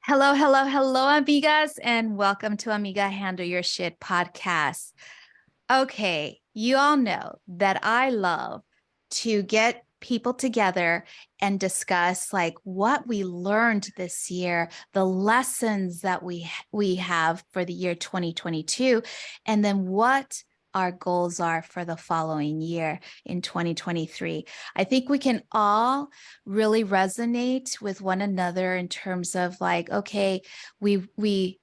Hello, hello, hello, amigas, and welcome to Amiga Handle Your Shit podcast. Okay, you all know that I love to get people together and discuss like what we learned this year, the lessons that we have for the year 2022, and then what our goals are for the following year in 2023. I think we can all really resonate with one another in terms of like, okay, we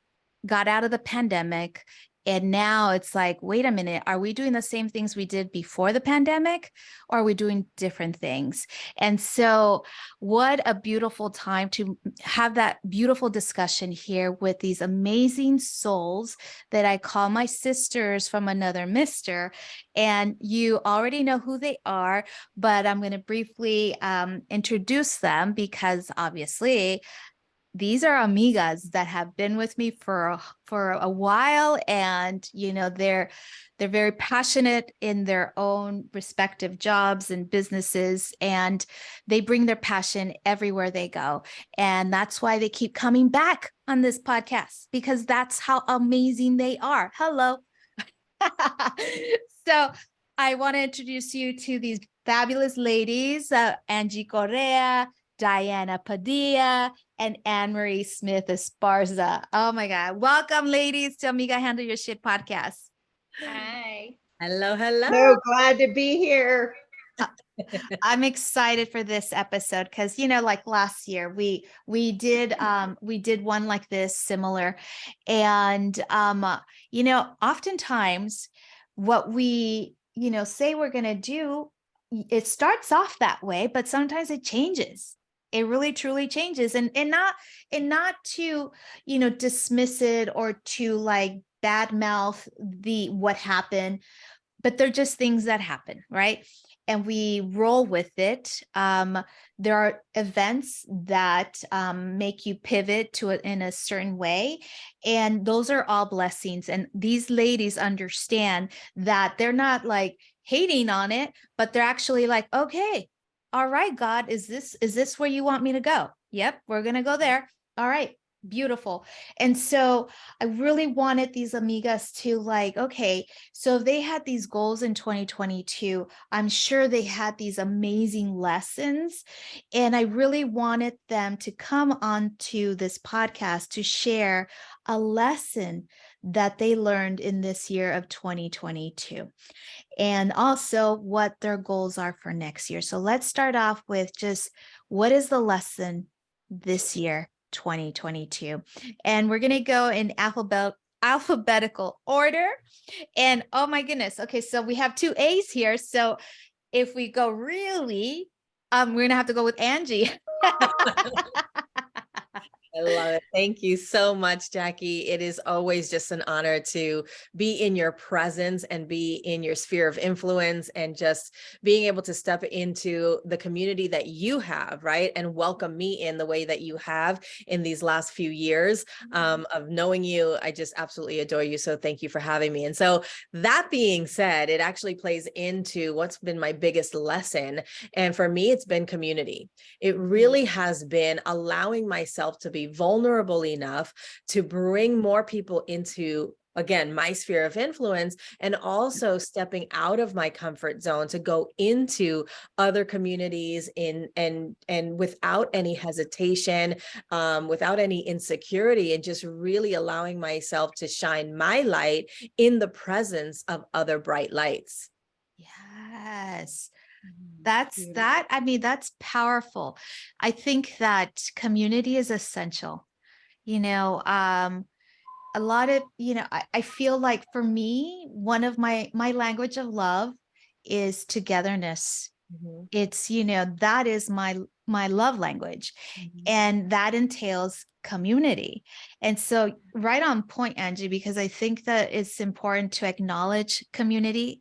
got out of the pandemic. And now it's like, wait a minute, are we doing the same things we did before the pandemic, or are we doing different things? And so, what a beautiful time to have that beautiful discussion here with these amazing souls that I call my sisters from another mister. And you already know who they are, but I'm going to briefly introduce them because obviously these are amigas that have been with me for a while, and they're very passionate in their own respective jobs and businesses, and they bring their passion everywhere they go, and that's why they keep coming back on this podcast, because that's how amazing they are. Hello. So I want to introduce you to these fabulous ladies, Angie Correa, Diana Padilla, and Marie Smith Esparza. Oh my God. Welcome, ladies, to Amiga Handle Your Shit podcast. Hi. Hello, hello. So glad to be here. I'm excited for this episode because, like last year, we did one like this similar. And oftentimes what we say we're going to do, it starts off that way, but sometimes it changes. It really truly changes, and not to dismiss it or to like badmouth what happened, but they're just things that happen, right? And we roll with it. There are events that make you pivot to it in a certain way, and those are all blessings. And these ladies understand that they're not like hating on it, but they're actually like, okay, all right, God, is this where you want me to go? Yep, we're gonna go there. All right, beautiful. And so I really wanted these amigas to like, okay, so if they had these goals in 2022, I'm sure they had these amazing lessons. And I really wanted them to come onto this podcast to share a lesson that they learned in this year of 2022, and also what their goals are for next year. So let's start off with just what is the lesson this year, 2022? And we're going to go in alphabetical order. And oh my goodness. Okay, so we have two A's here. So if we go really, we're going to have to go with Angie. I love it. Thank you so much, Jackie. It is always just an honor to be in your presence and be in your sphere of influence, and just being able to step into the community that you have, right? And welcome me in the way that you have in these last few years of knowing you. I just absolutely adore you. So thank you for having me. And so that being said, it actually plays into what's been my biggest lesson. And for me, it's been community. It really has been allowing myself to be vulnerable enough to bring more people into, again, my sphere of influence, and also stepping out of my comfort zone to go into other communities and without any hesitation, without any insecurity, and just really allowing myself to shine my light in the presence of other bright lights. Yes. I mean, that's powerful. I think that community is essential. A lot of, I feel like for me, one of my language of love is togetherness. It's, that is my love language, and that entails community. And so right on point, Angie, because I think that it's important to acknowledge community,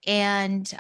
and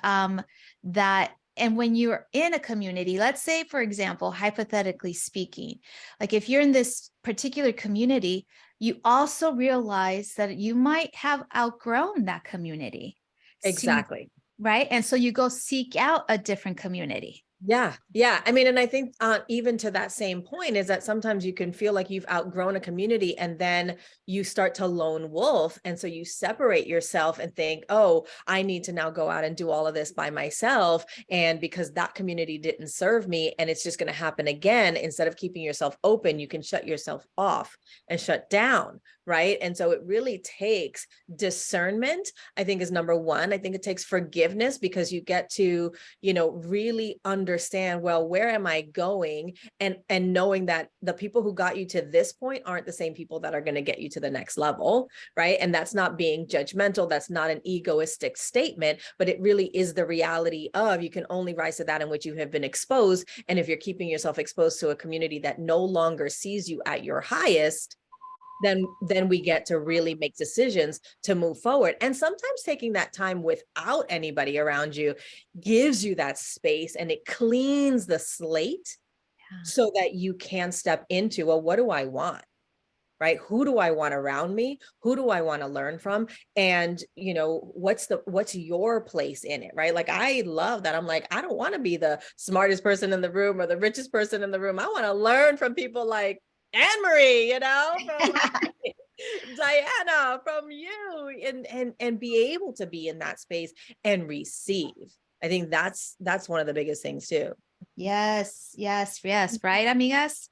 and when you're in a community, let's say, for example, hypothetically speaking, like if you're in this particular community, you also realize that you might have outgrown that community. Exactly. Right. And so you go seek out a different community. Yeah. Yeah. I mean, and I think even to that same point is that sometimes you can feel like you've outgrown a community and then you start to lone wolf. And so you separate yourself and think, oh, I need to now go out and do all of this by myself. And because that community didn't serve me and it's just going to happen again, instead of keeping yourself open, you can shut yourself off and shut down. Right. And so it really takes discernment, I think, is number one. I think it takes forgiveness because you get to, really understand, well, where am I going? And knowing that the people who got you to this point aren't the same people that are going to get you to the next level, right? And that's not being judgmental. That's not an egoistic statement, but it really is the reality of you can only rise to that in which you have been exposed. And if you're keeping yourself exposed to a community that no longer sees you at your highest, then we get to really make decisions to move forward. And sometimes taking that time without anybody around you gives you that space and it cleans the slate so that you can step into, well, what do I want? Right? Who do I want around me? Who do I want to learn from? And, what's your place in it? Right? Like, I love that. I'm like, I don't want to be the smartest person in the room or the richest person in the room. I want to learn from people like Anne-Marie, from Diana, from you, and be able to be in that space and receive. I think that's one of the biggest things too. Yes, yes, yes. Right, amigas?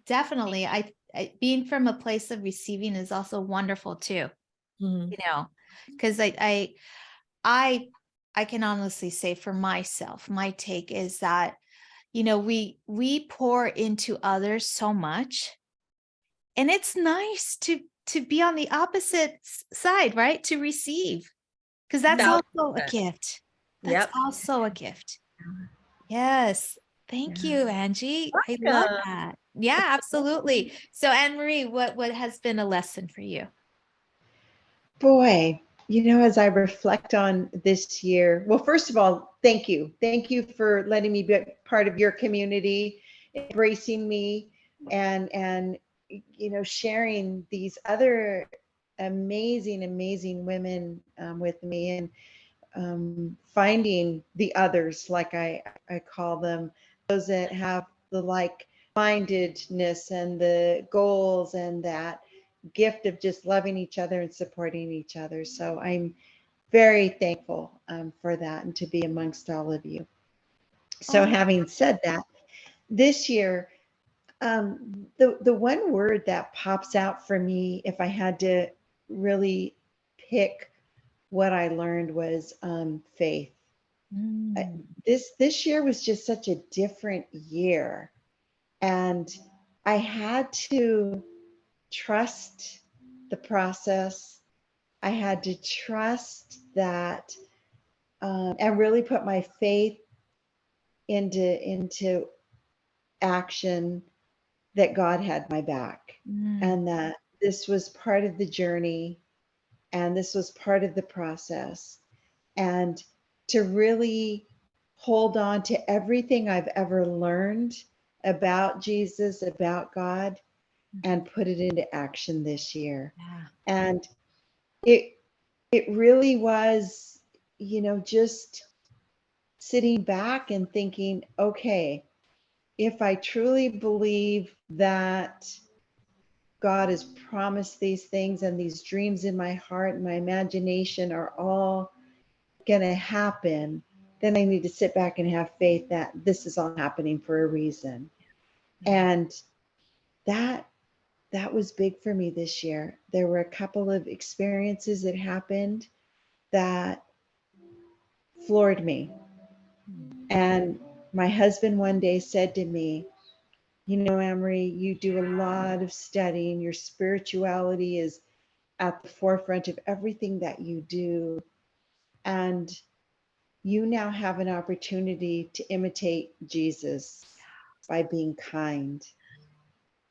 Definitely. I being from a place of receiving is also wonderful too, Mhm. because I can honestly say for myself, my take is that, we pour into others so much, and it's nice to be on the opposite side, right? To receive, because that's Yeah. also a gift. That's Yep. also a gift. Yes. Thank you, Angie. I love Welcome. that. Yeah, absolutely. So, Anne Marie, what has been a lesson for you? Boy, as I reflect on this year, well, first of all, thank you. Thank you for letting me be part of your community, embracing me, and sharing these other amazing, amazing women with me, and finding the others, like I call them, those that have the like-mindedness and the goals and that gift of just loving each other and supporting each other. So I'm very thankful for that and to be amongst all of you. So Oh, having said that, this year, the one word that pops out for me, if I had to really pick what I learned, was faith. mm, This year was just such a different year, and I had to trust the process. I had to trust that, and really put my faith into action, that God had my back, mm. and that this was part of the journey, and this was part of the process, and to really hold on to everything I've ever learned about Jesus, about God, and put it into action this year. Yeah. And it it really was, just sitting back and thinking, okay, if I truly believe that God has promised these things and these dreams in my heart and my imagination are all going to happen, then I need to sit back and have faith that this is all happening for a reason. And that that was big for me this year. There were a couple of experiences that happened that floored me. And my husband one day said to me, Amory, you do a lot of studying. Your spirituality is at the forefront of everything that you do. And you now have an opportunity to imitate Jesus by being kind,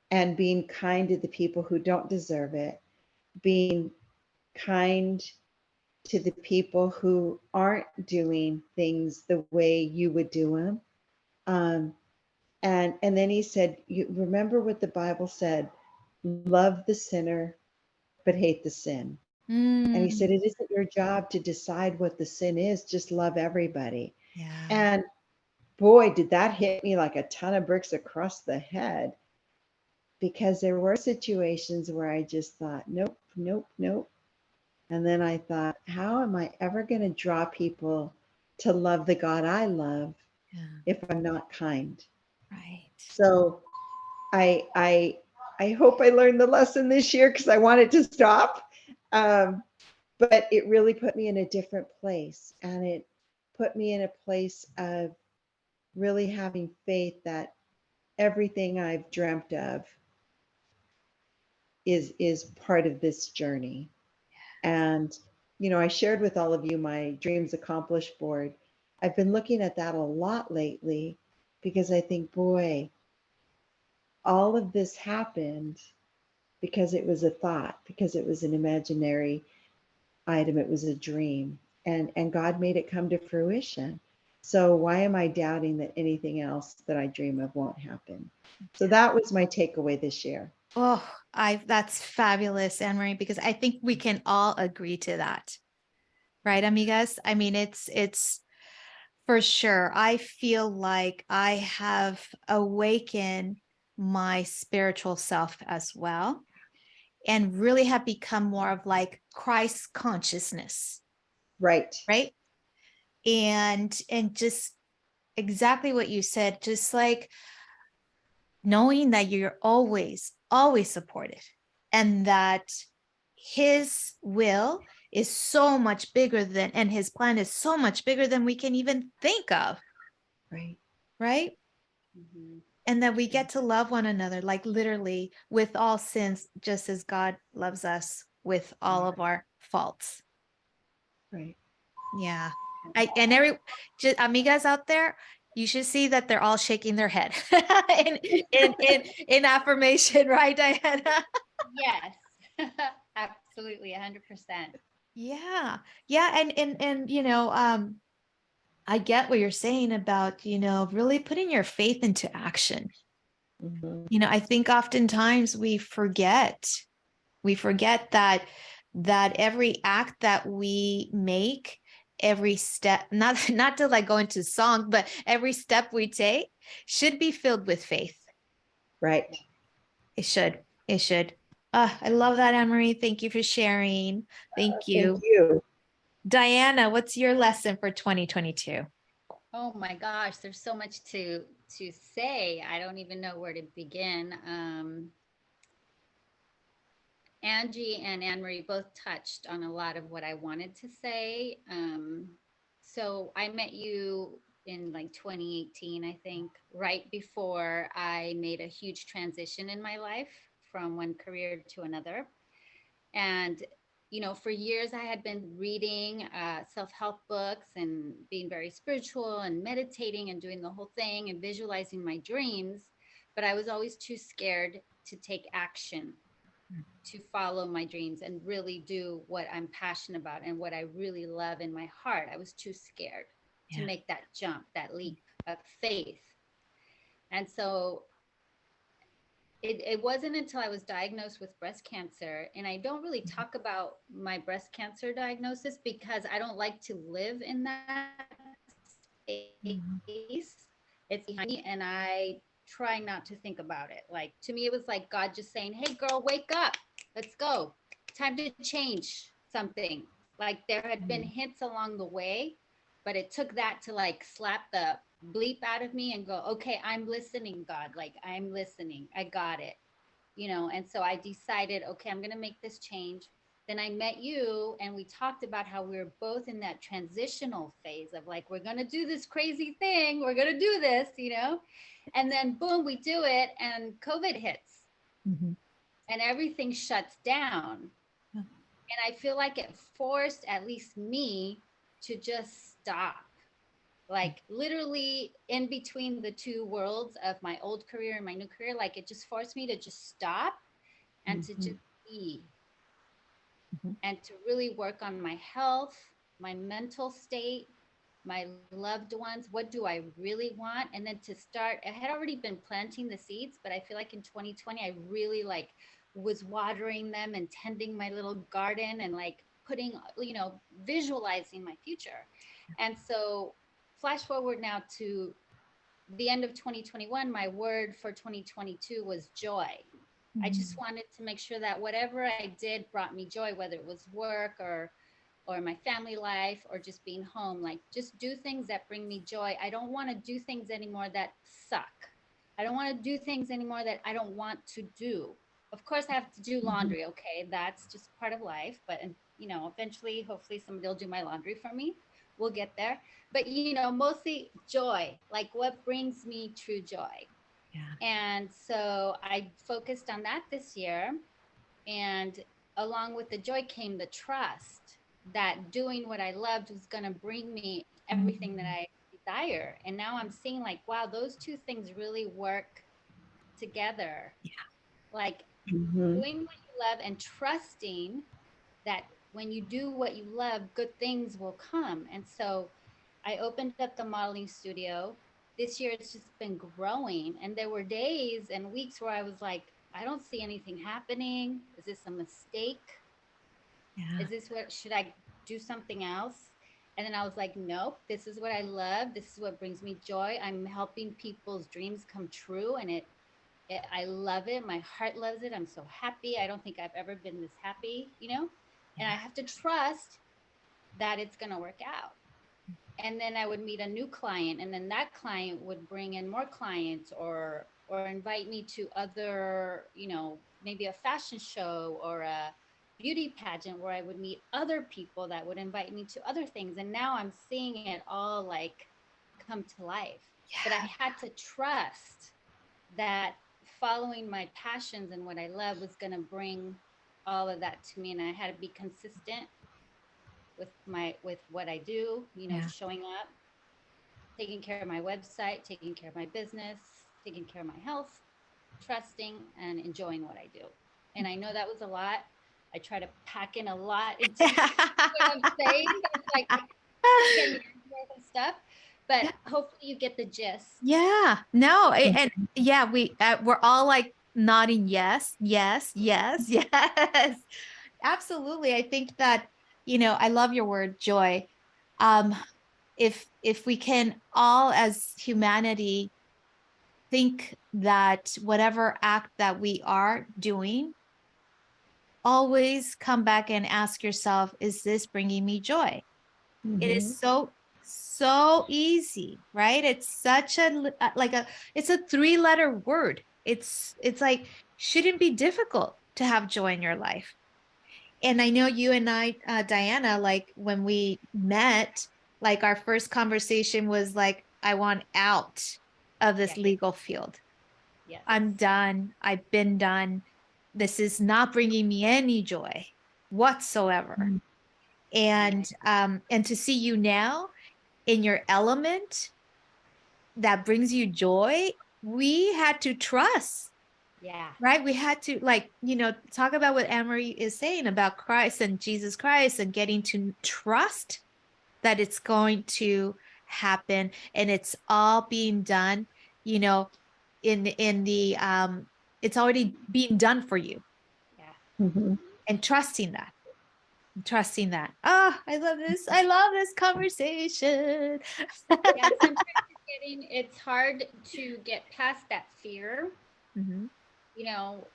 and being kind to the people who don't deserve it, being kind to the people who aren't doing things the way you would do them. Um, and then he said, you remember what the Bible said, love the sinner, but hate the sin. And he said, Mm, it isn't your job to decide what the sin is, just love everybody. Yeah. And boy, did that hit me like a ton of bricks across the head, because there were situations where I just thought, nope, nope, nope. And then I thought, how am I ever going to draw people to love the God I love Yeah. if I'm not kind? Right. So I I I hope I learned the lesson this year, because I wanted to stop. Um, but it really put me in a different place, and it put me in a place of really having faith that everything I've dreamt of is part of this journey. And I shared with all of you my dreams accomplished board. I've been looking at that a lot lately, because I think, boy, all of this happened because it was a thought, because it was an imaginary item, it was a dream, and God made it come to fruition. So why am I doubting that anything else that I dream of won't happen? So that was my takeaway this year. Oh, that's fabulous, Anne Marie, because I think we can all agree to that. Right, amigas? I mean, it's for sure. I feel like I have awakened my spiritual self as well, and really have become more of like Christ consciousness, Right. right? And just exactly what you said, just like knowing that you're always supported, and that his will is so much bigger than, and his plan is so much bigger than we can even think of, Right. right? Mhm. And that we get to love one another, like literally with all sins, just as God loves us with all of our faults. Right. Yeah. And just amigas out there, you should see that they're all shaking their head in affirmation, right, Diana? Yes, absolutely, 100%. Yeah. Yeah. And I get what you're saying about, really putting your faith into action. Mhm. I think oftentimes we forget that every act that we make, every step, not to like go into song, but every step we take should be filled with faith. Right. It should. I love that, Anne Marie. Thank you for sharing. Thank Thank you. you. Diana, what's your lesson for 2022? Oh my gosh, there's so much to say. I don't even know where to begin. Angie and Anne Marie both touched on a lot of what I wanted to say. So I met you in like 2018, I think, right before I made a huge transition in my life from one career to another. And, for years I had been reading self-help books and being very spiritual and meditating and doing the whole thing and visualizing my dreams. But I was always too scared to take action, to follow my dreams and really do what I'm passionate about and what I really love in my heart. I was too scared to Yeah. make that jump, that leap of faith. And so it wasn't until I was diagnosed with breast cancer, and I don't really talk about my breast cancer diagnosis because I don't like to live in that Mhm. space. It's behind me, and I try not to think about it. Like, to me, it was like God just saying, "Hey, girl, wake up. Let's go. Time to change something." Like, there had been hints along the way, but it took that to like slap the bleep out of me and go, "Okay, I'm listening, God. Like, I'm listening. I got it." And so I decided, okay, I'm going to make this change. Then I met you and we talked about how we were both in that transitional phase of like, we're going to do this crazy thing. We're going to do this. And then boom, we do it and COVID hits Mhm. and everything shuts down. Yeah. And I feel like it forced at least me to just stop, like literally in between the two worlds of my old career and my new career. Like, it just forced me to just stop and to Mhm. just be Mhm. and to really work on my health, my mental state, my loved ones. What do I really want? And then to start, I had already been planting the seeds, but I feel like in 2020 I really like was watering them and tending my little garden and like putting, visualizing my future. And so flash forward now to the end of 2021, my word for 2022 was joy. I just wanted to make sure that whatever I did brought me joy, whether it was work or my family life or just being home, like just do things that bring me joy. I don't want to do things anymore that suck. I don't want to do things anymore that I don't want to do. Of course, I have to do laundry. Okay, that's just part of life. But you know, eventually, hopefully, somebody will do my laundry for me. We'll get there. But you know, mostly joy. Like what brings me true joy. Yeah. And so I focused on that this year. And along with the joy came the trust that doing what I loved was going to bring me everything that I desire. And now I'm seeing like, wow, those two things really work together. Yeah. Like Mhm. doing what you love and trusting that when you do what you love, good things will come. And so I opened up the modeling studio. This year it's just been growing. And there were days and weeks where I was like, I don't see anything happening. Is this a mistake? Yeah. Is this what, should I do something else? And then I was like, nope, this is what I love. This is what brings me joy. I'm helping people's dreams come true. And I love it. My heart loves it. I'm so happy. I don't think I've ever been this happy, you know? And I have to trust that it's going to work out. And then I would meet a new client, and then that client would bring in more clients or invite me to other, you know, maybe a fashion show or a beauty pageant where I would meet other people that would invite me to other things. And now I'm seeing it all like come to life. But I had to trust that following my passions and what I love was going to bring all of that to me. And I had to be consistent with what I do, you know, Yeah. showing up, taking care of my website, taking care of my business, taking care of my health, trusting and enjoying what I do. And I know that was a lot. I try to pack in a lot into what I'm saying. It's like 10 years worth of stuff, but hopefully you get the gist. Yeah, no, and yeah, we're all like nodding yes, yes, yes, yes. Absolutely. I think that, you know, I love your word joy. Um, if we can all as humanity think that whatever act that we are doing, always come back and ask yourself, is this bringing me joy? It is so easy, right? It's such it's a 3-letter word. It's like shouldn't be difficult to have joy in your life. And I know you and I, Diana, like when we met, like our first conversation was like, I want out of this legal field. Yes. I'm done. I've been done. This is not bringing me any joy whatsoever. And to see you now in your element that brings you joy, we had to trust. Yeah. Right. We had to, like, you know, talk about what Anne-Marie is saying about Christ and Jesus Christ and getting to trust that it's going to happen and it's all being done, you know, in the it's already being done for you. Yeah. And trusting that. Oh, I love this conversation. Yeah, sometimes it's hard to get past that fear, you know,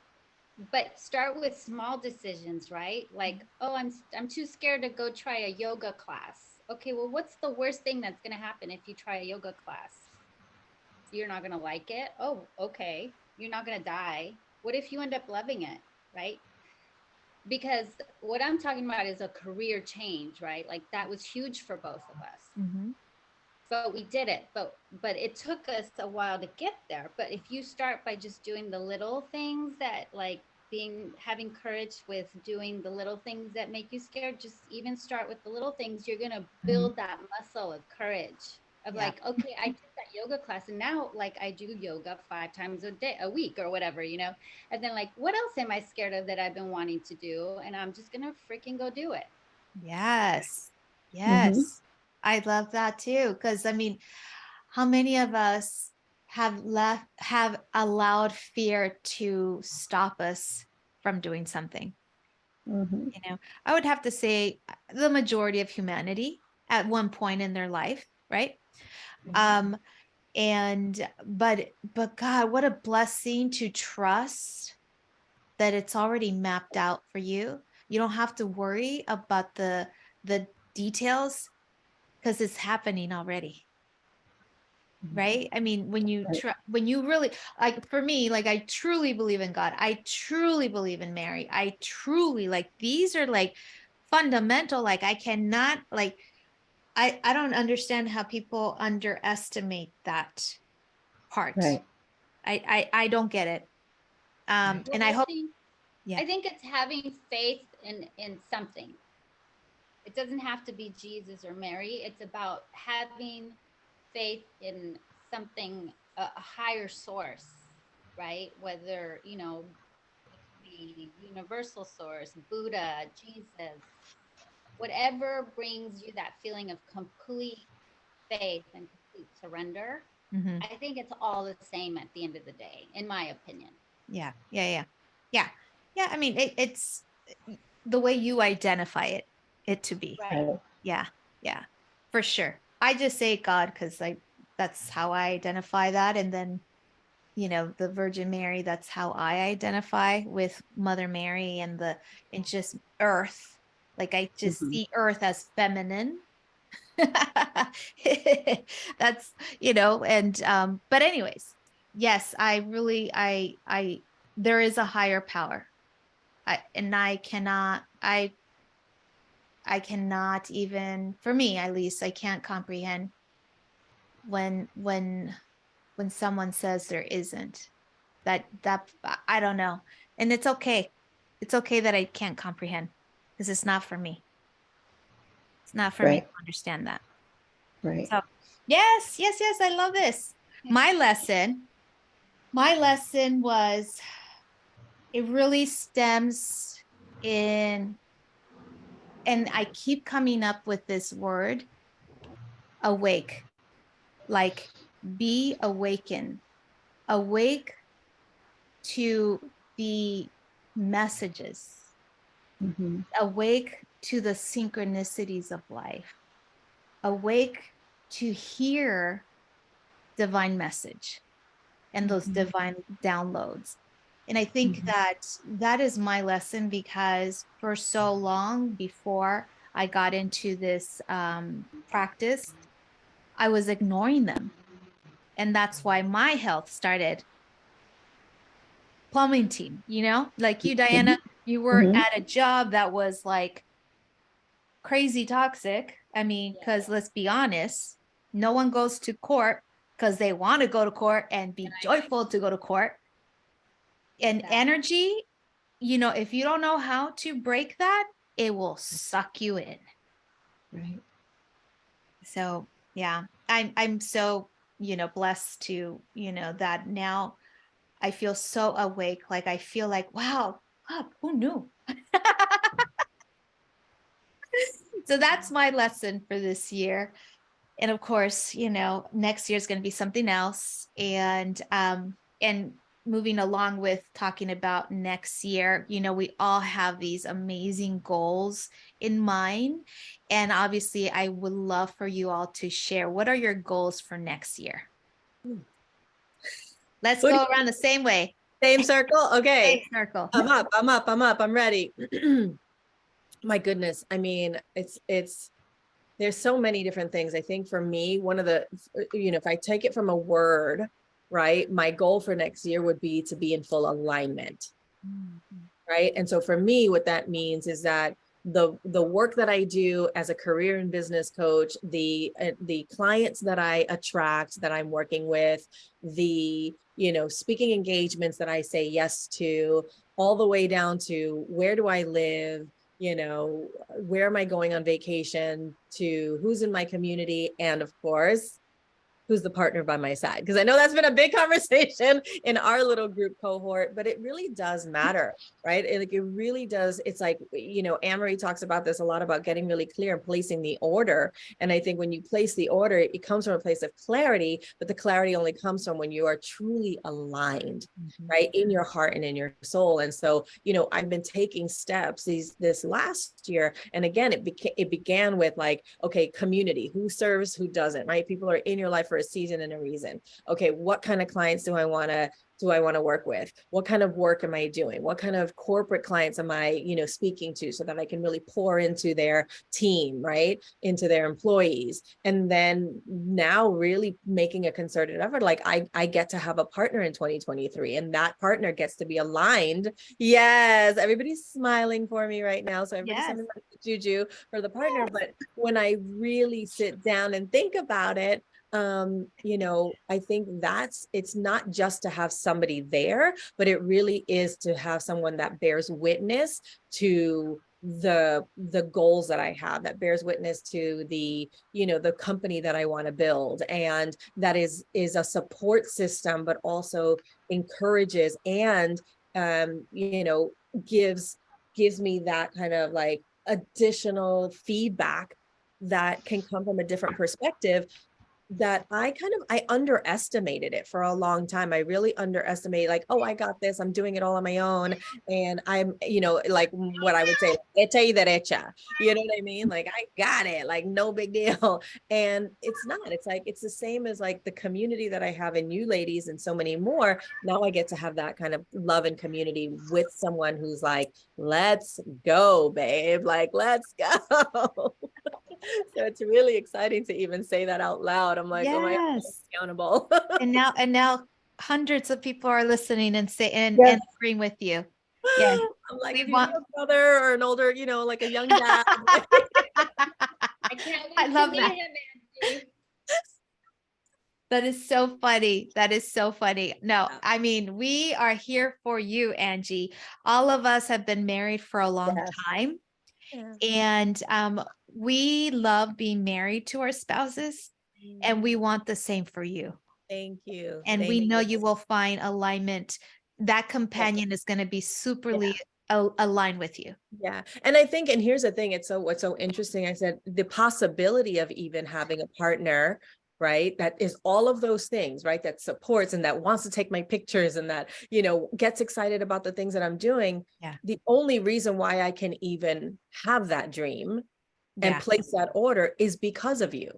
but start with small decisions, right? Like, oh, I'm too scared to go try a yoga class. Okay, well, what's the worst thing that's going to happen if you try a yoga class? You're not going to like it. Oh, okay. You're not going to die. What if you end up loving it, right? Because what I'm talking about is a career change, right? Like that was huge for both of us. But we did it. But it took us a while to get there. But if you start by just doing the little things that like having courage with doing the little things that make you scared, just even start with the little things, you're gonna build that muscle of courage of like, okay, I did that yoga class and now like I do yoga 5 times a week or whatever, you know. And then like, what else am I scared of that I've been wanting to do? And I'm just gonna freaking go do it. Yes. I love that too. Because I mean, how many of us have allowed fear to stop us from doing something? You know, I would have to say the majority of humanity at one point in their life, right? And but God, what a blessing to trust that it's already mapped out for you. You don't have to worry about the details because it's happening already. Right? I mean, when you when you really, like, for me, like, I truly believe in God. I truly believe in Mary. I truly, like, these are like fundamental. Like, I cannot, like, I don't understand how people underestimate that part. Right. I don't get it. And Well, I hope, I think it's having faith in something. It doesn't have to be Jesus or Mary. It's about having faith in something, a higher source, right? Whether, you know, the universal source, Buddha, Jesus, whatever brings you that feeling of complete faith and complete surrender. Mhm. I think it's all the same at the end of the day, in my opinion. Yeah. I mean, it's the way you identify it to be. Right. Yeah, for sure. I just say God because that's how I identify that, and then, you know, the Virgin Mary, that's how I identify with Mother Mary, and just Earth. Like, I just see Earth as feminine. That's, you know, and but anyways, yes, I really, I there is a higher power. I cannot even, for me at least, I can't comprehend when someone says there isn't. That I don't know. And it's okay. It's okay that I can't comprehend, because it's not for me. It's not for me to Right. understand that. Right. So yes, I love this. My lesson was, it really stems in, and I keep coming up with this word, awake. Like, be awakened, awake to the messages, awake to the synchronicities of life, awake to hear divine message and those divine downloads. And I think that is my lesson, because for so long before I got into this practice, I was ignoring them. And that's why my health started plummeting, you know, like you, Diana, you were at a job that was like crazy toxic. I mean, because let's be honest, no one goes to court because they want to go to court and be joyful to go to court. And energy, you know, if you don't know how to break that, it will suck you in. Right. So yeah, I'm so, you know, blessed to, you know, that now I feel so awake. Like, I feel like, wow, who knew? So that's my lesson for this year. And of course, you know, next year is going to be something else. And moving along with talking about next year, you know, we all have these amazing goals in mind. And obviously, I would love for you all to share, what are your goals for next year? Let's go around the same way. Same circle. Okay. Same circle. I'm up. I'm ready. My goodness. I mean, there's so many different things. I think for me, one of the, you know, if I take it from a word, right, my goal for next year would be to be in full alignment. Right. And so for me, what that means is that the work that I do as a career and business coach, the clients that I attract, that I'm working with, the, you know, speaking engagements that I say yes to, all the way down to where do I live, you know, where am I going on vacation, to who's in my community, and of course, who's the partner by my side? Because I know that's been a big conversation in our little group cohort, but it really does matter, right? It really does. It's like, Anne-Marie talks about this a lot, about getting really clear and placing the order. And I think when you place the order, it comes from a place of clarity, but the clarity only comes from when you are truly aligned, right? In your heart and in your soul. And so, I've been taking steps this last year. And again, it began with like, okay, community, who serves, who doesn't, right? People are in your life for a season and a reason. Okay, what kind of clients do I want to work with? What kind of work am I doing? What kind of corporate clients am I, speaking to, so that I can really pour into their team, right? Into their employees. And then now really making a concerted effort. Like I get to have a partner in 2023, and that partner gets to be aligned. Yes, everybody's smiling for me right now. So everybody's sending juju for the partner. But when I really sit down and think about it, I think it's not just to have somebody there, but it really is to have someone that bears witness to the goals that I have, that bears witness to the company that I want to build, and that is a support system, but also encourages and gives me that kind of like additional feedback that can come from a different perspective, that I underestimated it for a long time. I really underestimated, like, oh, I got this, I'm doing it all on my own. And I'm, like what I would say, hecha y derecha, you know what I mean? Like, I got it, like, no big deal. And it's not, it's like, it's the same as like the community that I have in you ladies and so many more. Now I get to have that kind of love and community with someone who's like, let's go, babe, like, let's go. So it's really exciting to even say that out loud. I'm like, oh my God, I'm accountable. And now hundreds of people are listening and and agreeing with you. Yeah. I'm like, if you have a brother or an older, like a young dad. I can't wait. I love that. That is so funny. That is so funny. No, I mean, we are here for you, Angie. All of us have been married for a long time. And we love being married to our spouses, and we want the same for you. Thank you. And we know you will find alignment. That companion is going to be superly aligned with you. Yeah. And I think, and here's the thing, what's so interesting, I said, the possibility of even having a partner, right, that is all of those things, right, that supports and that wants to take my pictures and that, gets excited about the things that I'm doing. The only reason why I can even have that dream and place that order is because of you.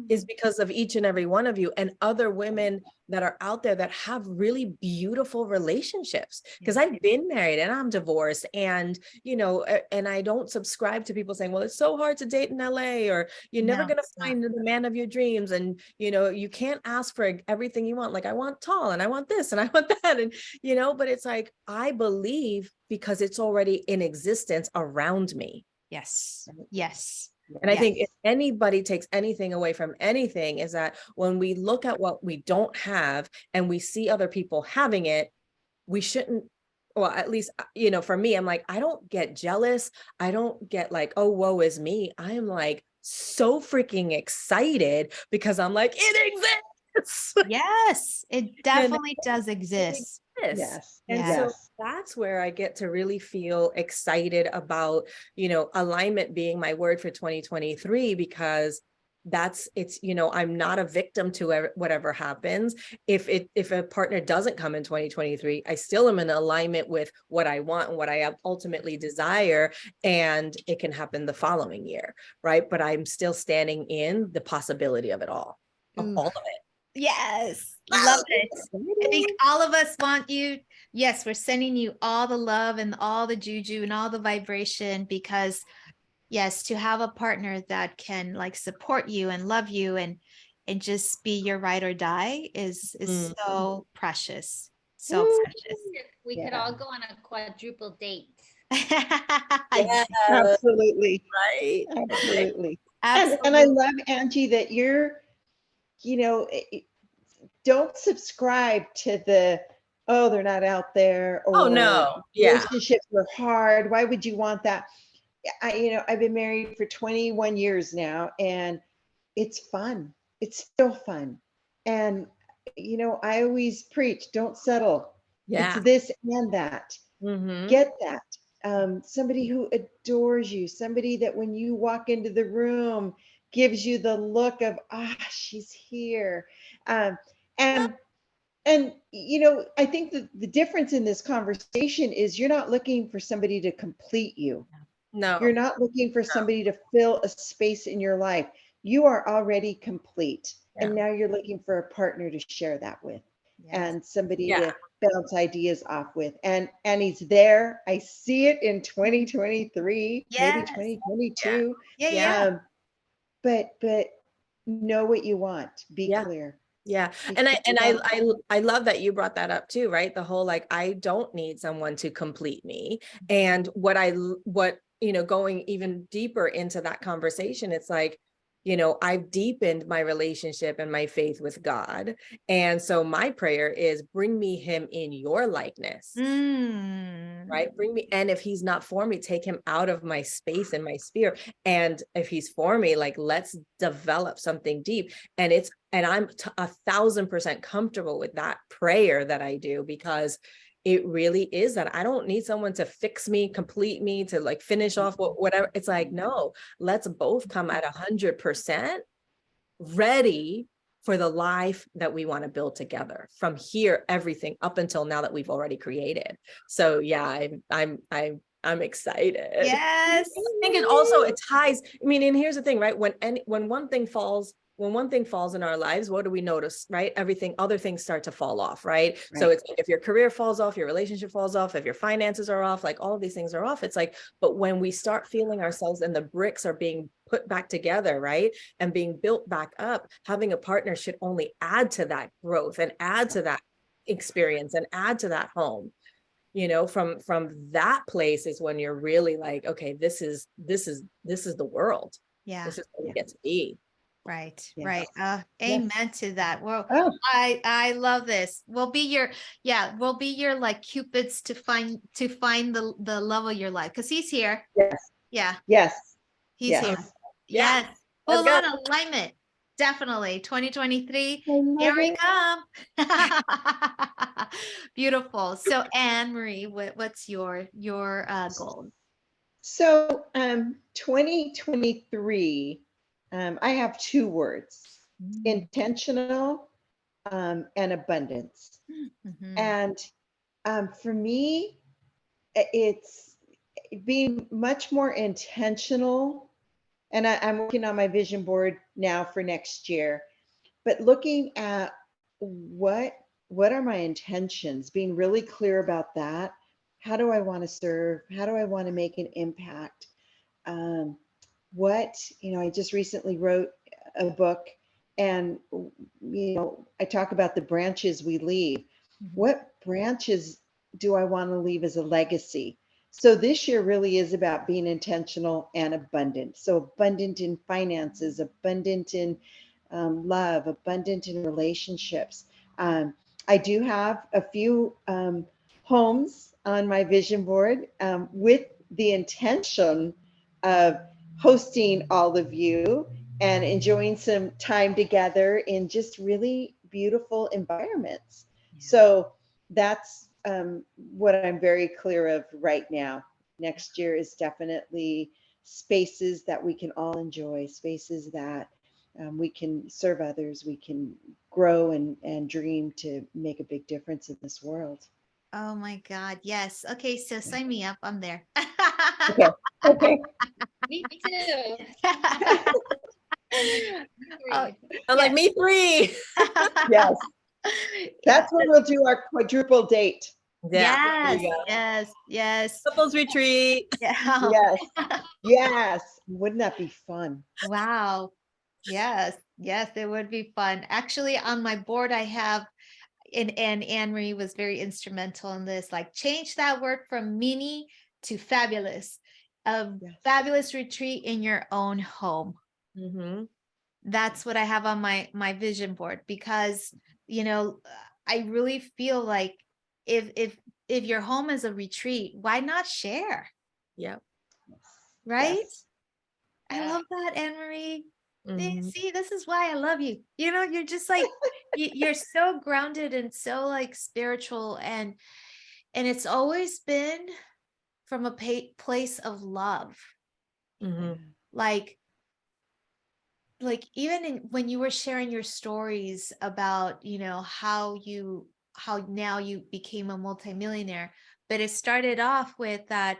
Is because of each and every one of you and other women that are out there that have really beautiful relationships. Because I've been married and I'm divorced, and and I don't subscribe to people saying, well, it's so hard to date in LA, or you're never going to find the man of your dreams, and you can't ask for everything you want. Like, I want tall and I want this and I want that, and but it's like, I believe because it's already in existence around me. Yes. And I think if anybody takes anything away from anything, is that when we look at what we don't have and we see other people having it, we shouldn't, well, at least, for me, I'm like, I don't get jealous. I don't get like, oh, woe is me. I am like so freaking excited because I'm like, it exists. Yes, it definitely does exist. Yes. And so that's where I get to really feel excited about, alignment being my word for 2023, because I'm not a victim to whatever happens. If a partner doesn't come in 2023, I still am in alignment with what I want and what I ultimately desire, and it can happen the following year, right? But I'm still standing in the possibility of it all, of all of it. Yes, love it. I think all of us want you. Yes, we're sending you all the love and all the juju and all the vibration, because yes, to have a partner that can like support you and love you and just be your ride or die is so precious. So precious. We could all go on a quadruple date. Absolutely. Right. Absolutely. Absolutely. And I love, Angie, that you're, don't subscribe to the, oh, they're not out there, or relationships are hard. Why would you want that? I've been married for 21 years now, and it's fun. It's still fun. And, you know, I always preach, don't settle. Yeah. It's this and that. Mm-hmm. Get that. Somebody who adores you, somebody that when you walk into the room gives you the look of, she's here. Um, and you know, I think the difference in this conversation is you're not looking for somebody to complete you. No. You're not looking for somebody to fill a space in your life. You are already complete. Yeah. And now you're looking for a partner to share that with, and somebody Yeah. to bounce ideas off with. And he's there. I see it in 2023, maybe Yes. 2022. Yeah. But know what you want. Be clear. Yeah. Be And clear. I love that you brought that up too, right? The whole, like, I don't need someone to complete me. And what you know, going even deeper into that conversation, it's like, you know, I've deepened my relationship and my faith with God. And so my prayer is, bring me him in your likeness. Right? Bring me, and if he's not for me, take him out of my space and my sphere. And if he's for me, like, let's develop something deep. And I'm 1,000% comfortable with that prayer that I do, because it really is that I don't need someone to fix me, complete me, to like finish off whatever. It's like, no, let's both come at 100% ready for the life that we want to build together from here, everything up until now that we've already created. So yeah, I'm excited. Yes. I think it also, it ties, I mean, and here's the thing, right? When one thing falls in our lives, what do we notice, right? Other things start to fall off, right? So it's like, if your career falls off, your relationship falls off, if your finances are off, like all of these things are off. It's like, but when we start feeling ourselves and the bricks are being put back together, right? And being built back up, having a partner should only add to that growth and add to that experience and add to that home. You know, from that place is when you're really like, okay, this is the world. Yeah. This is what we get to be. Right. Yes. Right. Yes. Amen to that. Well, Oh, I love this. We'll be your like Cupids to find the love of your life, because he's here. yes. Yeah, Yes. he's Yes. here. Yeah. Yes. Full on alignment. Definitely. 2023. Here we come. Beautiful. So Anne Marie, what's your goal? So 2023, I have two words: intentional and abundance. And for me, it's being much more intentional. And I'm working on my vision board now for next year, but looking at what are my intentions, being really clear about that. How do I want to serve? How do I want to make an impact? I just recently wrote a book, and I talk about the branches we leave. What branches do I want to leave as a legacy? So this year really is about being intentional and abundant. So abundant in finances, abundant in love, abundant in relationships. I do have a few homes on my vision board with the intention of hosting all of you and enjoying some time together in just really beautiful environments. So that's what I'm very clear of right now. Next year is definitely spaces that we can all enjoy, spaces that we can serve others, we can grow and dream to make a big difference in this world. Oh my God. Yes. Okay. So sign me up. I'm there. Okay. Okay. Me too. Oh, I'm like, me three. Yes. That's when we'll do our quadruple date. Yeah. Yes. Couples retreat. Yeah. Yes. Yes. Wouldn't that be fun? Wow. Yes. It would be fun. Actually, on my board, I have, and Anne Marie was very instrumental in this, like, change that word from mini to fabulous. A fabulous retreat in your own home. That's what I have on my vision board, because I really feel like if your home is a retreat, why not share? Yeah. Right. Yes. I love that, Anne Marie. See, this is why I love you. You're just like, you're so grounded and so like spiritual, and it's always been from a place of love. Mhm. Like even when you were sharing your stories about, how now you became a multimillionaire, but it started off with that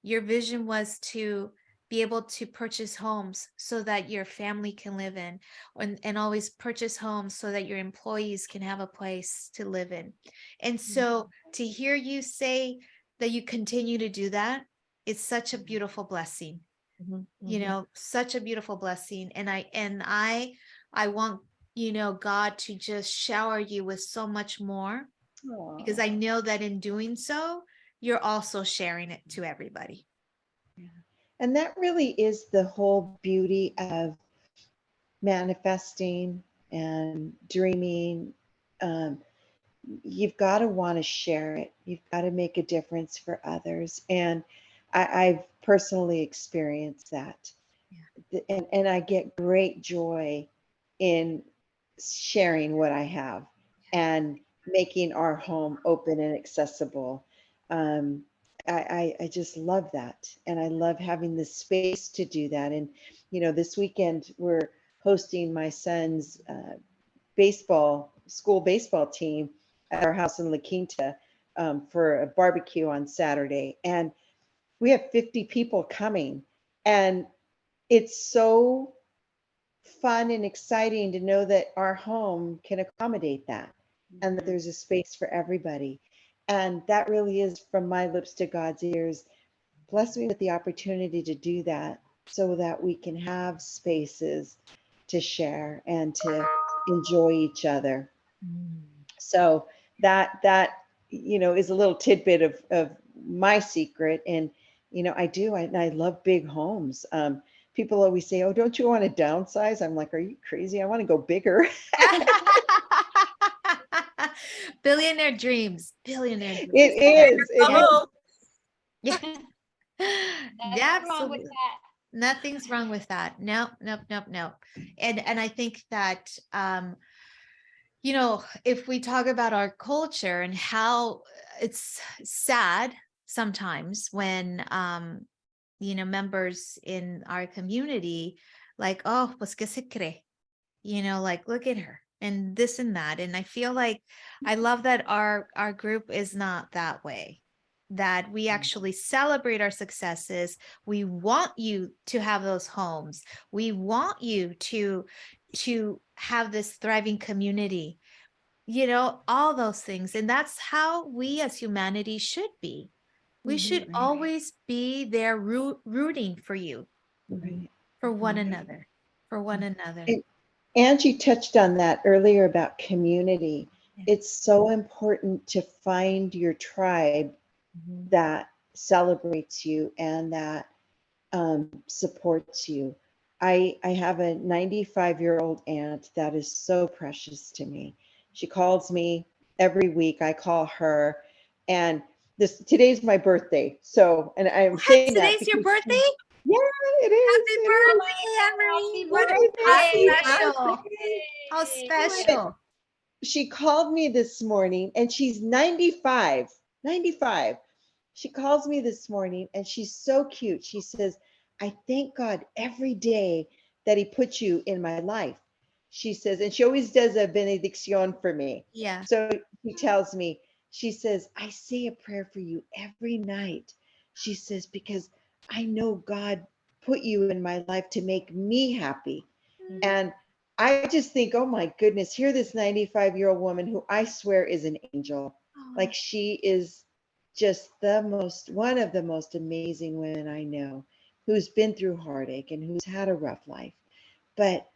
your vision was to be able to purchase homes so that your family can live in, and always purchase homes so that your employees can have a place to live in. And so to hear you say that you continue to do that, it's such a beautiful blessing. Mhm. Mhm. Such a beautiful blessing. And I want, God to just shower you with so much more, because I Aw. know that in doing so, you're also sharing it to everybody. And that really is the whole beauty of manifesting and dreaming. Um, you've got to want to share it. You've got to make a difference for others. And I've personally experienced that. And I get great joy in sharing what I have and making our home open and accessible. Um, I just love that. And I love having the space to do that. And, this weekend we're hosting my son's school baseball team at our house in La Quinta for a barbecue on Saturday. And we have 50 people coming. And it's so fun and exciting to know that our home can accommodate that and that there's a space for everybody. And that really is from my lips to God's ears. Bless me with the opportunity to do that so that we can have spaces to share and to enjoy each other. So that is a little tidbit of my secret. And I love big homes. People always say, oh, don't you want to downsize? I'm like, are you crazy? I want to go bigger. Billionaire dreams, billionaire It dreams. is. It is. Oh, Yeah. Yeah, Nothing wrong with absolutely. that. Nothing's wrong with that. No, nope, nope, nope. And I think that if we talk about our culture and how it's sad sometimes when members in our community, like, oh, pues que se cree, like, look at her and this and that. And I feel like I love that our group is not that way, that we actually celebrate our successes. We want you to have those homes. We want you to have this thriving community, all those things. And that's how we as humanity should be. We should Right. always be there rooting for you, Right. for one Right. another, for one another. And Angie touched on that earlier about community. Yeah. It's so important to find your tribe that celebrates you and that supports you. I have a 95-year-old aunt that is so precious to me. She calls me every week. I call her, and today's my birthday. So, and I'm What? saying that Today's your because birthday? yeah, it is. Happy It is. birthday, Anne-Marie. Happy What? How Happy birthday. special. birthday. How And special. she called me this morning, and she's 95. 95. She calls me this morning and she's so cute. She says, I thank God every day that He puts you in my life. She says, and she always does a benediction for me. Yeah. So she tells me, she says, I say a prayer for you every night. She says, because I know God put you in my life to make me happy. And I just think, oh my goodness, here this 95-year-old woman who I swear is an angel. Oh, Like she is just one of the most amazing women I know, who's been through heartache and who's had a rough life. But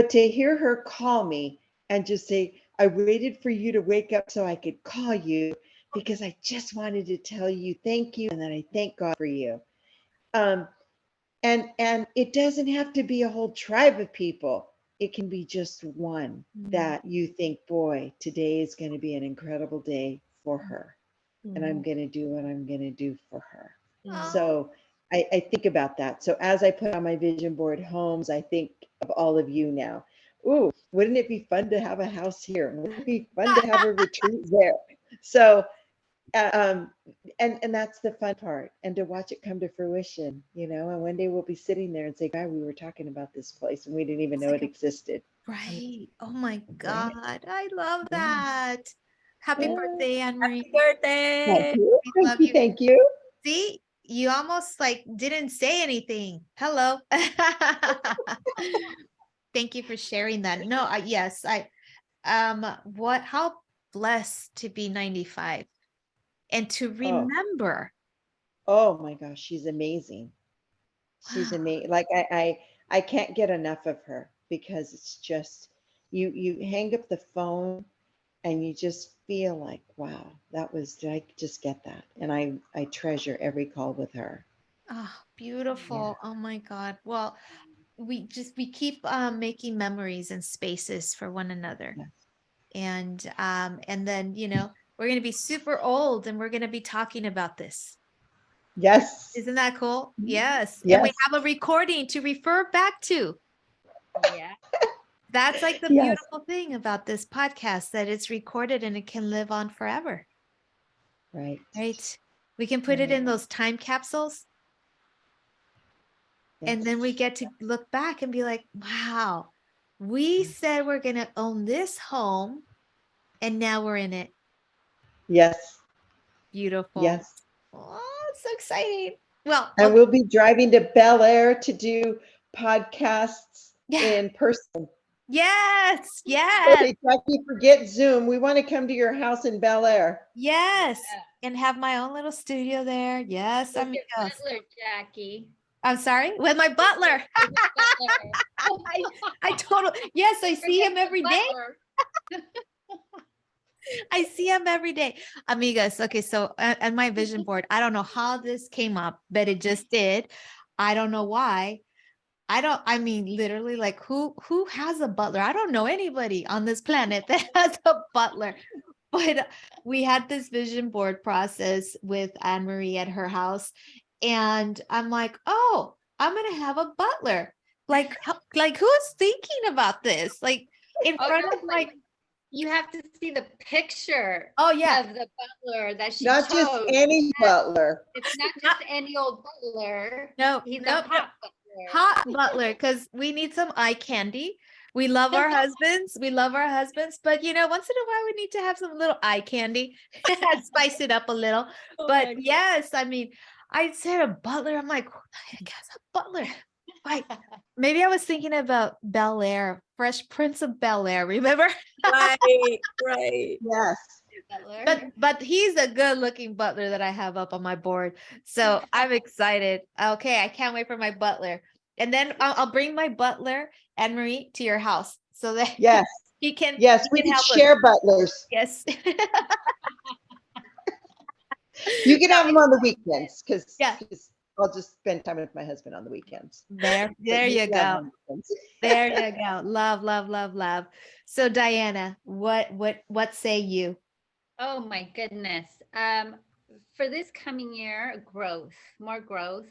to hear her call me and just say, I waited for you to wake up so I could call you because I just wanted to tell you thank you and that I thank God for you. Um, and it doesn't have to be a whole tribe of people. It can be just one that you think, boy, today is going to be an incredible day for her. And I'm going to do what I'm going to do for her. oh, So I think about that. So as I put on my vision board homes, I think of all of you now. ooh, wouldn't it be fun to have a house here? Wouldn't it be fun to have a retreat there? So, um, and that's the fun part, and to watch it come to fruition, you know. And one day we'll be sitting there and say, "God, we were talking about this place, and we didn't even It's know like it existed." right. Oh my Right? God. I love Yeah. that. Happy Yeah. birthday, Anne Marie. Happy Thank birthday. you. We Thank love you. you. Thank you. See, you almost like didn't say anything. Hello. Thank you for sharing that. No, yes, how blessed to be 95 and to Oh, remember. oh my gosh, she's amazing. She's Wow. amazing. Like I can't get enough of her because it's just you hang up the phone and you just feel like, wow, that was, did I just get that? And I treasure every call with her. Oh, Yeah. beautiful. Oh my God. Well, we keep making memories and spaces for one another. Yeah. And then, we're going to be super old and we're going to be talking about this. Yes. Isn't that cool? Yes. And we Yes. have a recording to refer back to. Yeah. That's like the Yes. beautiful thing about this podcast, that it's recorded and it can live on forever, Right. right? We can put it in Right. those time capsules, and Yes. then we get to look back and be like, wow, we said we're going to own this home, and now we're in it. Yes. Beautiful. Yes. Oh, it's so exciting. Well, And okay. we'll be driving to Bel Air to do podcasts Yeah. in person. Yes. Yes. Okay, Jackie, forget Zoom. We want to come to your house in Bel Air. Yes. Yeah. And have my own little studio there. Yes, With your amigos. butler, Jackie. I'm sorry, with my butler. With your butler. I totally, yes, I see him Forget the every day. butler. I see him every day. Amigas, okay, so and my vision board, I don't know how this came up, but it just did. I don't know why. I mean, literally, like who has a butler? I don't know anybody on this planet that has a butler. But we had this vision board process with Anne Marie at her house. And I'm like, oh, I'm gonna have a butler. Like, like who's thinking about this? Like in Oh, front no, of but like, you have to see the picture oh yeah, of the butler that she Not just chose. any butler. It's not not, just any old butler. no, He's a no, no. hot butler. Hot butler, because we need some eye candy. We love our husbands. We love our husbands, but once in a while we need to have some little eye candy, spice it up a little. Oh But my God. yes, I mean, I said a butler. I'm like, who the heck has a butler? Like, maybe I was thinking about Bel Air, Fresh Prince of Bel Air. Remember? Right, right. Yes. Butler. But he's a good looking butler that I have up on my board. So I'm excited. Okay, I can't wait for my butler. And then I'll bring my butler, Anne Marie, to your house so that Yes. he can Yes. We can help us. share butlers. Yes. You can have them on the weekends because Yeah. I'll just spend time with my husband on the weekends. There But you can have them go. on the weekends. There you go. Love, love, love, love. So Diana, what say you? Oh my goodness. For this coming year, growth, more growth.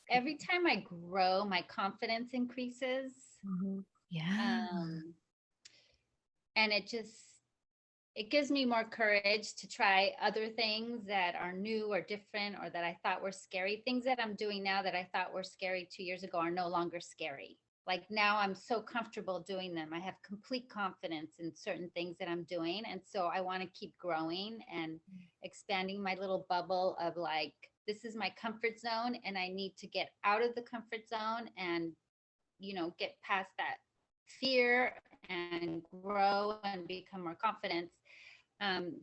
Every time I grow, my confidence increases. Yeah. And it gives me more courage to try other things that are new or different or that I thought were scary. Things that I'm doing now that I thought were scary 2 years ago are no longer scary. Like now I'm so comfortable doing them. I have complete confidence in certain things that I'm doing. And so I want to keep growing and expanding my little bubble of like, this is my comfort zone and I need to get out of the comfort zone and, get past that fear and grow and become more confident.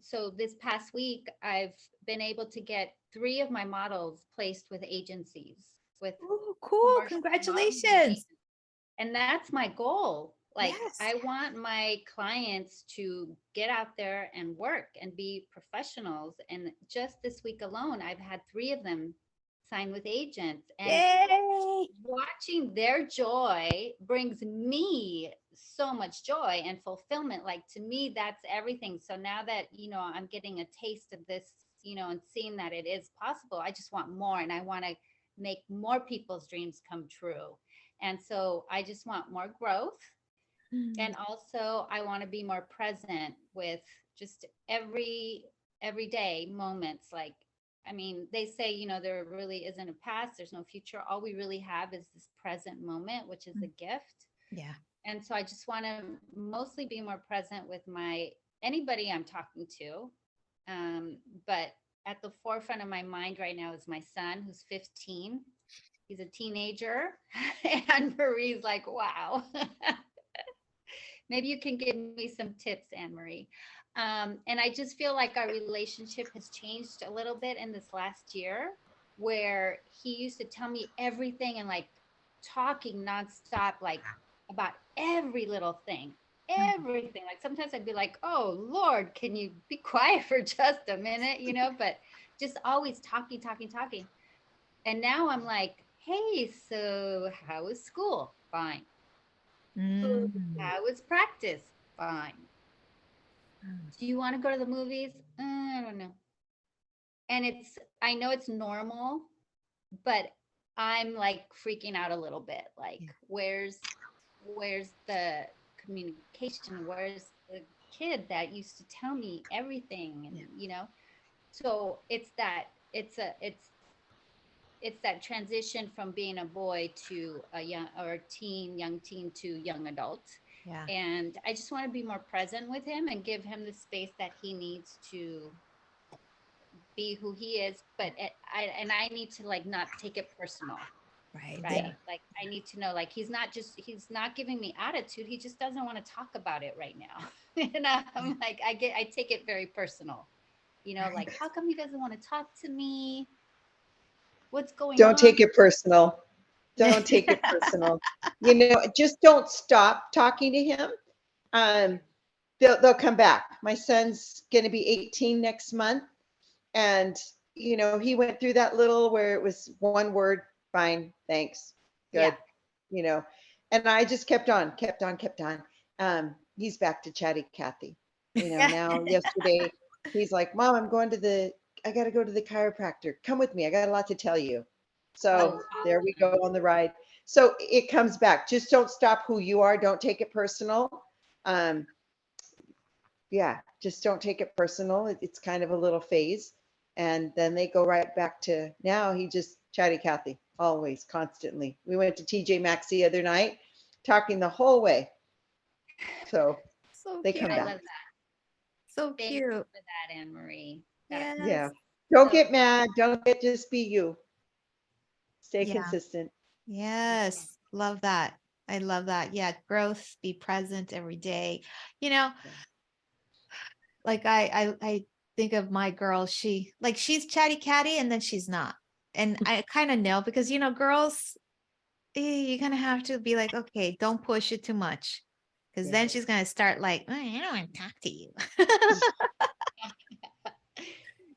So this past week, I've been able to get 3 of my models placed with agencies, with Oh, cool. commercial modeling Congratulations. agents. And that's my goal. Like, Yes. I want my clients to get out there and work and be professionals. And just this week alone, I've had 3 of them sign with agents. And Yay. watching their joy brings me so much joy and fulfillment. Like to me, that's everything. So now that, I'm getting a taste of this, and seeing that it is possible, I just want more and I want to make more people's dreams come true. And so I just want more growth. And also I want to be more present with just everyday moments. Like, I mean, they say, you know, there really isn't a past, there's no future. All we really have is this present moment, which is a gift. Yeah. And so I just want to mostly be more present with anybody I'm talking to. But at the forefront of my mind right now is my son, who's 15. He's a teenager. And Marie's like, wow. Maybe you can give me some tips, Anne Marie. And I just feel like our relationship has changed a little bit in this last year, where he used to tell me everything and like talking nonstop, like about every little thing, everything. Like sometimes I'd be like, oh Lord, can you be quiet for just a minute, you know, but just always talking, talking, talking. And now I'm like, hey, so how was school? Fine. How was practice? Fine. Do you want to go to the movies? I don't know. And I know it's normal, but I'm like freaking out a little bit. Like, where's the communication? Where's the kid that used to tell me everything? And you know, so it's that transition from being a boy to a young teen to young adult. Yeah. And I just want to be more present with him and give him the space that he needs to be who he is. But I need to like not take it personal. Right. Right. Yeah. Like I need to know, like, he's not giving me attitude. He just doesn't want to talk about it right now. And I'm like, I take it very personal, you know, like, how come he doesn't want to talk to me? What's going on? Don't take it personal. Don't take it personal. You know, just don't stop talking to him. They'll come back. My son's going to be 18 next month. And, you know, he went through that little where it was one word, fine, thanks, good, Yeah. you know, and I just kept on. He's back to chatty Cathy. You know, now yesterday, he's like, Mom, I got to go to the chiropractor. Come with me. I got a lot to tell you. So there we go on the ride. So it comes back. Just don't stop who you are. Don't take it personal. Yeah, just don't take it personal. It's kind of a little phase. And then they go right back to now he just chatty Cathy, always, constantly. We went to TJ Maxx the other night, talking the whole way. So they cute. come I back. love that. So Thank cute. you for that, Anne Marie. That's Yeah. Yes. Don't so get mad. Don't get, just be you. Stay Yeah. consistent. Yes. Love that. I love that. Yeah. Growth, be present every day. You know, like I think of my girl, she's chatty Cathy and then she's not. And I kind of know because, you know, girls, you're going to have to be like, okay, don't push it too much. Because then she's going to start like, oh, I don't want to talk to you.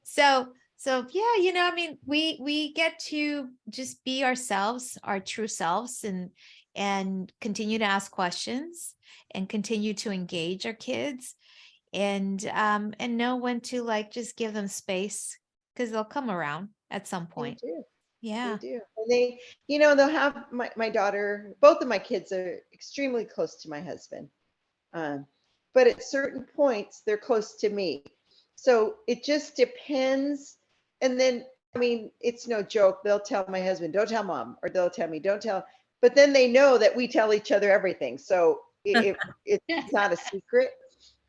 So yeah, you know, I mean, we get to just be ourselves, our true selves, and continue to ask questions and continue to engage our kids and know when to like just give them space because they'll come around at some They point. do. Yeah. They do. And they, you know, they'll have my daughter, both of my kids are extremely close to my husband. But at certain points, they're close to me. So it just depends. And then, I mean, it's no joke. They'll tell my husband, don't tell mom, or they'll tell me, don't tell. But then they know that we tell each other everything. So it's not a secret.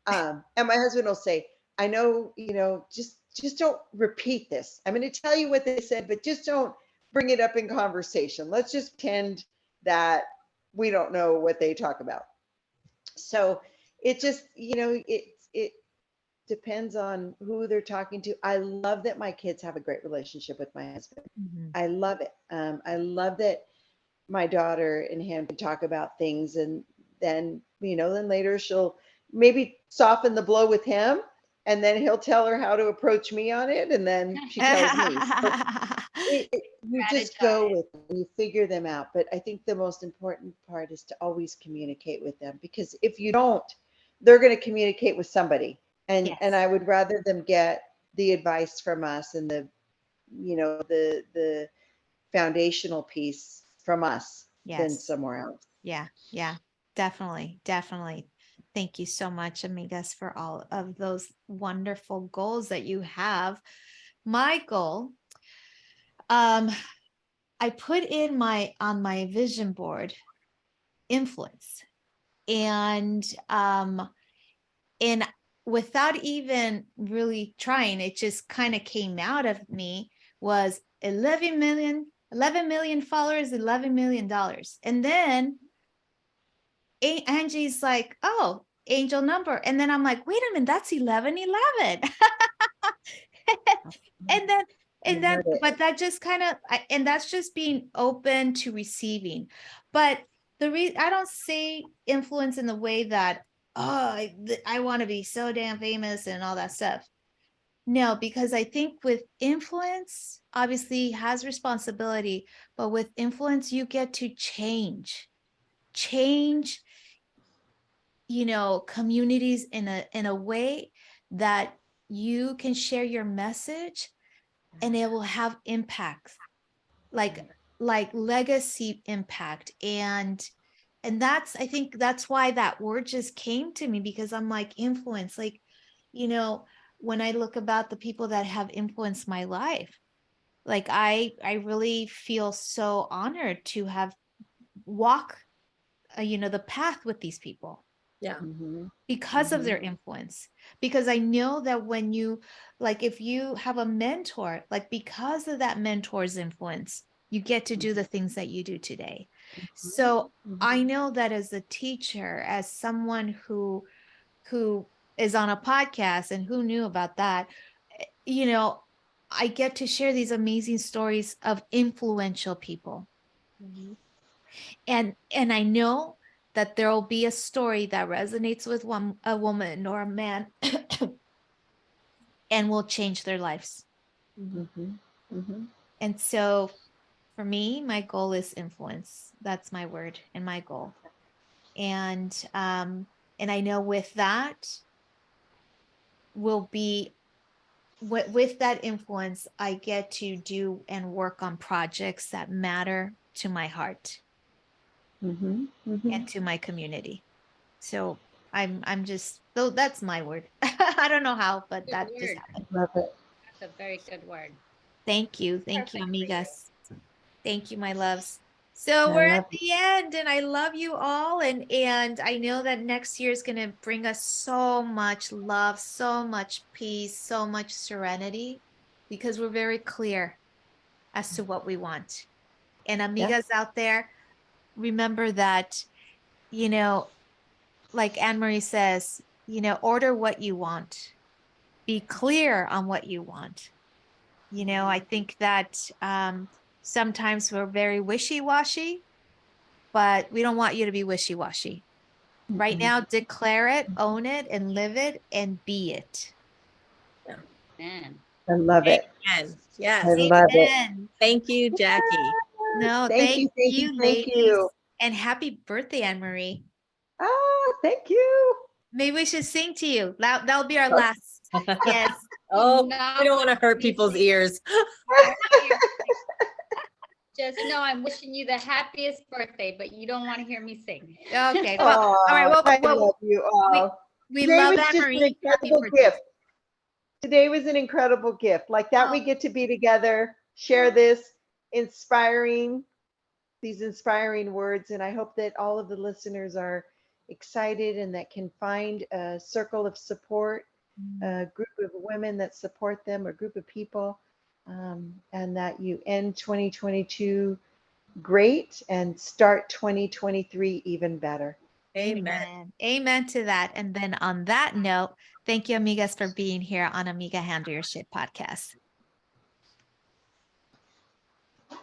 And my husband will say, I know, you know, just don't repeat this. I'm going to tell you what they said, but just don't bring it up in conversation. Let's just pretend that we don't know what they talk about. So it just, you know, it depends on who they're talking to. I love that my kids have a great relationship with my husband. Mhm. I love it. I love that my daughter and him can talk about things, and then, you know, then later she'll maybe soften the blow with him, and then he'll tell her how to approach me on it, and then she tells me. So you just go with them, you figure them out. But I think the most important part is to always communicate with them, because if you don't, they're going to communicate with somebody. And Yes. I would rather them get the advice from us and the, you know, the foundational piece from us than Yes. somewhere else. Yeah. Yeah. Definitely. Definitely. Thank you so much, Amigas, for all of those wonderful goals that you have. My goal, I put in on my vision board influence, and without even really trying, it just kind of came out of me, was 11 million followers, $11 million. And then Angie's like, oh, angel number. And then I'm like, wait a minute, that's 1111. and then heard it. but that just kind of, and that's just being open to receiving. But I don't say influence in the way that, oh, I want to be so damn famous and all that stuff. No, because I think with influence, obviously has responsibility, but with influence, you get to change, communities in a way that you can share your message and it will have impact, like legacy impact. And I think that's why that word just came to me, because I'm like, influence, like, when I look about the people that have influenced my life, like I really feel so honored to have walk the path with these people. Yeah. Mm-hmm. Because of Mhm. their influence, because I know that when you, like, if you have a mentor, like, because of that mentor's influence, you get to do the things that you do today. So I know that as a teacher, as someone who is on a podcast, and who knew about that, I get to share these amazing stories of influential people. Mhm. And I know that there will be a story that resonates with a woman or a man and will change their lives. Mhm. Mhm. And so for me, my goal is influence. That's my word and my goal. And I know with that will be with that influence, I get to do and work on projects that matter to my heart Mhm. Mhm. and to my community. So I'm just, so that's my word. I don't know how, but Good that just word. happened. Love it. That's a very good word. Thank you. Thank you, Perfect for you. amigas. Thank you, my loves. So I we're love at the end, and I love you all. And I know that next year is going to bring us so much love, so much peace, so much serenity, because we're very clear as to what we want. And amigas Yes. out there, remember that, like Anne Marie says, order what you want, be clear on what you want. I think that sometimes we're very wishy-washy, but we don't want you to be wishy-washy. Right Mhm. now, declare it, own it, and live it, and be it. Man. I love it. Amen. I Yes. love it. Amen. Thank you, Jackie. No, Thank you. thank Thank you. you, Thank ladies. you. And happy birthday, Anne Marie. Ah, thank you. Maybe we should sing to you. That'll be our last. Yes. Oh, No, we don't want to hurt people's ears. just know I'm wishing you the happiest birthday, but you don't want to hear me sing. Okay. Well, all right. Oh, I Well, love you all. we Today love was Anne just an Marie. Happy incredible birthday. gift. Today was an incredible gift. Like that, we Oh. get to be together, share these inspiring words. And I hope that all of the listeners are excited and that can find a circle of support, a group of women that support them, a group of people, and that you end 2022 great and start 2023 even better. Amen. Amen to that. And then on that note, thank you, amigas, for being here on Amiga Handle Your Shit podcast.